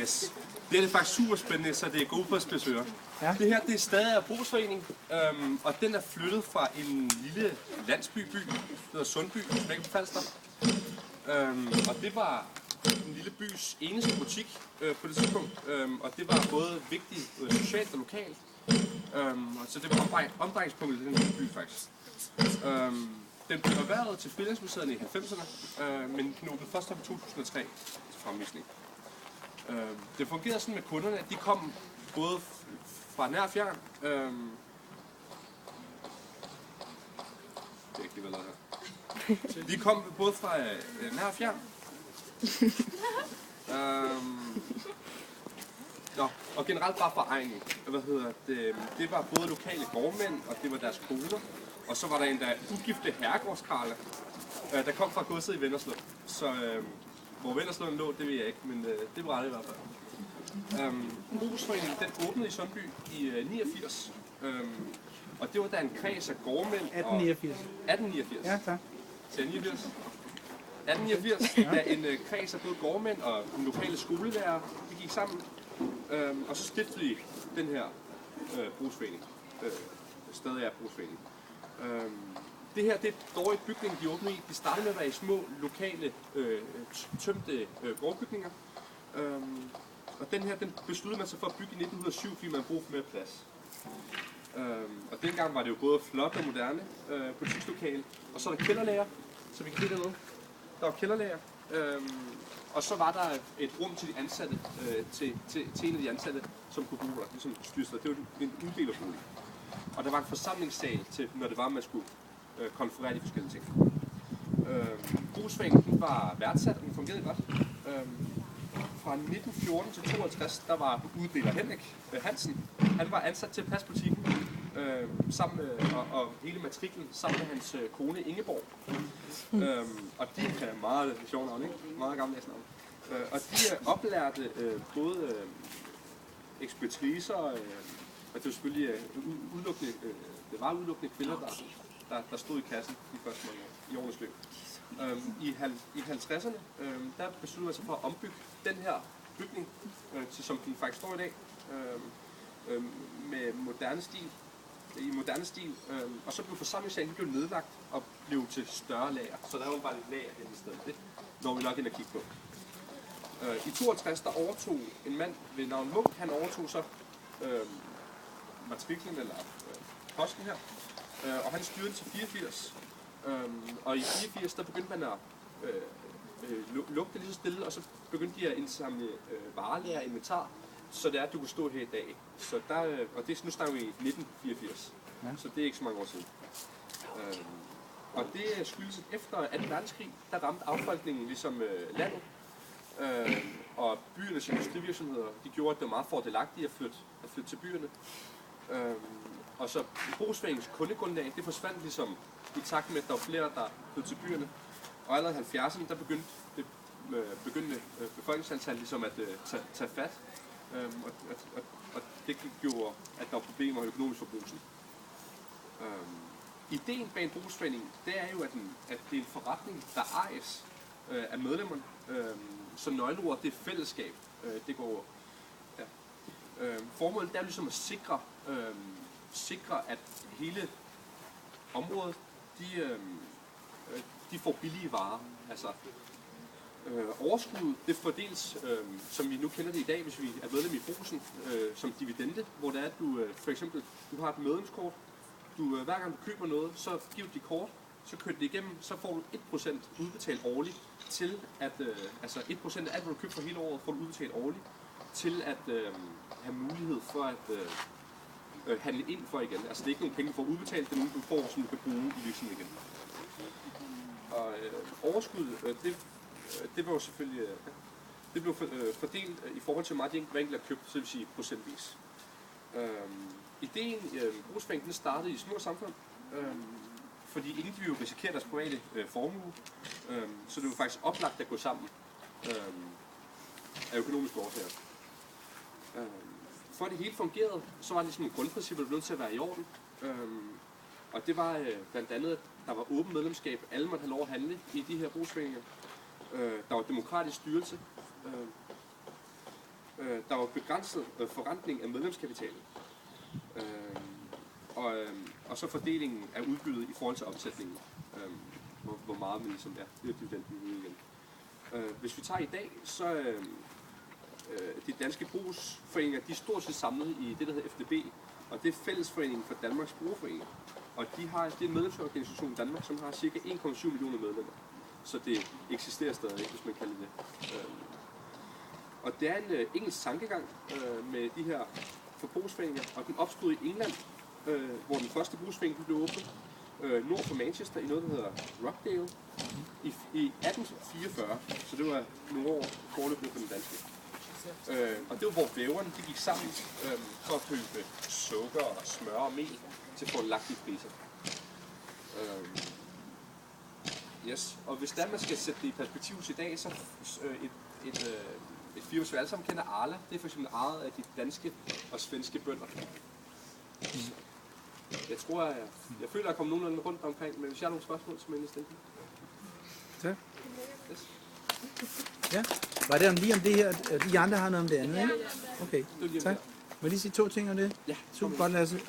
Yes. Det er faktisk super spændende, så det er gode på spidshøre. Ja. Det her det er stadig af brugsforening, og den er flyttet fra en lille landsbyby, der hedder Sundby, som ligger på Falster. Og det var en lille bys eneste butik på det tidspunkt, og det var både vigtigt socialt og lokalt. Så det var omdrejningspunktet i den lille by faktisk. Den blev erhvervet til Frilandsmuseet i 90'erne, men den åbnede først op i 2003 til fremvisning. Det fungerede sådan med kunderne, at de kom både fra nær og fjern. Det er ikke lige, hvad her. De kom både fra nær og fjern. Og generelt bare fra egnen. Det var både lokale gårdmænd, og det var deres koner. Og så var der en der ugifte herregårdskarle, der kom fra godset i Vennerslund. Så hvor Vennerslund lå, det ved jeg ikke, men det var det i hvert fald. Brugsforeningen, den åbnede i Sundby i 89. Og det var da en kreds af gårdmænd. 1889. 1889. Ja, tak. Til 89. 1889, da en kreds af både gårdmænd og den lokale skolelærer, de gik sammen. Og så stiftede de den her brugsforening. Stadig er brugsforening. Det her det er dårlig bygning, de åbnede i. De startede med at være i små, lokale, tømte gårdbygninger. Og den her, den besluttede man sig for at bygge i 1907, fordi man brugte mere plads. Og dengang var det jo både flot og moderne butikslokale. Og så er der kælderlager, så vi kan se dernede. Der var kælderlager. Og så var der et rum til de ansatte, til en af de ansatte, som kunne bruge der, ligesom styrsteder. Det var en uddelerbolig. Og der var en forsamlingssal til, når det var, at man skulle konferere de forskellige ting. Brugsforeningen var værdsat, og den fungerede godt. Fra 1914 til 1952, der var uddeler Henrik Hansen. Han var ansat til at passe butikken, sammen med, og hele matriklen sammen med hans kone Ingeborg. Og de er meget sjove navn, ikke? Meget gammeldags navn. Og de oplærte både ekspeditricer, og det var selvfølgelig udelukkende kvinder, der stod i kassen de første mange år i årenes løb. I 50'erne, der besluttede man sig for at ombygge den her bygning, til som den faktisk står i dag, med moderne stil, og så blev forsamlingssalen nedlagt og blev til større lager. Så der var bare lidt lager her i stedet. Det når vi nok ind og kigge på. I 62 der overtog en mand ved navn Munk, han overtog så matriklen eller posten her, og han styrede til 84. Og i 84 der begyndte man at lukke det lige så stille, og så begyndte de at indsamle varelager og inventar, så det er, at du kunne stå her i dag. Så der, og det, nu snakker vi i 1984, ja. Så det er ikke så mange år siden. Og det skyldes, at efter 2. verdenskrig, der ramte affolkningen ligesom landet, og byernes industrivirksomheder, de gjorde, at det var meget fordelagtigt at flytte til byerne. Og så brugsforeningens kundegrundlag, det forsvandt ligesom i takt med, at der var flere, der flyttede til byerne. Og allerede i 70'erne, der begyndte befolkningsantallet ligesom at tage fat. Og det gjorde, at der var problemer med økonomisk forbrugelsen. Ideen bag en brugsforening, det er jo, at det er en forretning, der ejes af medlemmerne. Så nøgleordet, det er fællesskab. Det går, ja. Formålet er ligesom at sikre, at hele området, de får billige varer. Altså, overskuddet, det fordeles, som vi nu kender det i dag, hvis vi er medlem i Brugsen, som dividende, hvor det er, at du for eksempel, du har et medlemskort, hver gang du køber noget, så giver du dit kort, så kører det igennem, så får du 1% udbetalt årligt til at, altså 1% af alt, hvad du køber for hele året, får du udbetalt årligt, til at have mulighed for at handle ind for igen. Altså det er ikke nogen penge, du får udbetalt, det er nogen, du får, som du kan bruge i virksomheden igen. Og overskuddet, det var jo selvfølgelig, det blev fordelt i forhold til meget, hvad enkelt er købt, så vil sige procentvis. Ideen i brugsforeningen startede i små samfund, fordi ingen vil jo risikere deres private formue, så det var faktisk oplagt at gå sammen af økonomiske årsager. For at det hele fungerede, så var det ligesom et grundprincip, der blev nødt til at være i orden. Og det var blandt andet, at der var åbent medlemskab, alle måtte have lov at handle i de her brugsforeninger. Der var demokratisk styrelse. der var begrænset forrentning af medlemskapitalen. Og så fordelingen af udbyttet i forhold til omsætningen. Hvor meget man ligesom det er dividenden ude igen. Hvis vi tager i dag, så de danske brugsforeninger, de er stort set samlet i det, der hedder FDB, og det er Fællesforeningen for Danmarks Brugerforeninger. Og det er en medlemsorganisation i Danmark, som har ca. 1,7 millioner medlemmer. Så det eksisterer stadig, hvis man kalder det. Og det er en engelsk tankegang med de her forbrugsforeninger, og den opstod i England, hvor den første brugsforening blev åbnet, nord for Manchester i noget, der hedder Rockdale, i 1844. Så det var nogle år forløbende på den danske. Og det var, hvor væverne gik sammen for at købe sukker og smør og mel til fordelagtige priser. Yes. Og hvis man skal sætte det i perspektiv til i dag, så et firma, som vi alle sammen kender, Arla, det er for eksempel ejet af de danske og svenske bønder. Jeg tror, jeg føler, at jeg kommer nogenlunde rundt omkring, men hvis jeg har nogle spørgsmål, så må jeg lige stille dem. Tak. Yes. Ja, var det lige om det her, de andre har noget om det andet, ikke? Okay, tak. Må jeg lige sige 2 ting om det? Ja. Super godt, Lasse.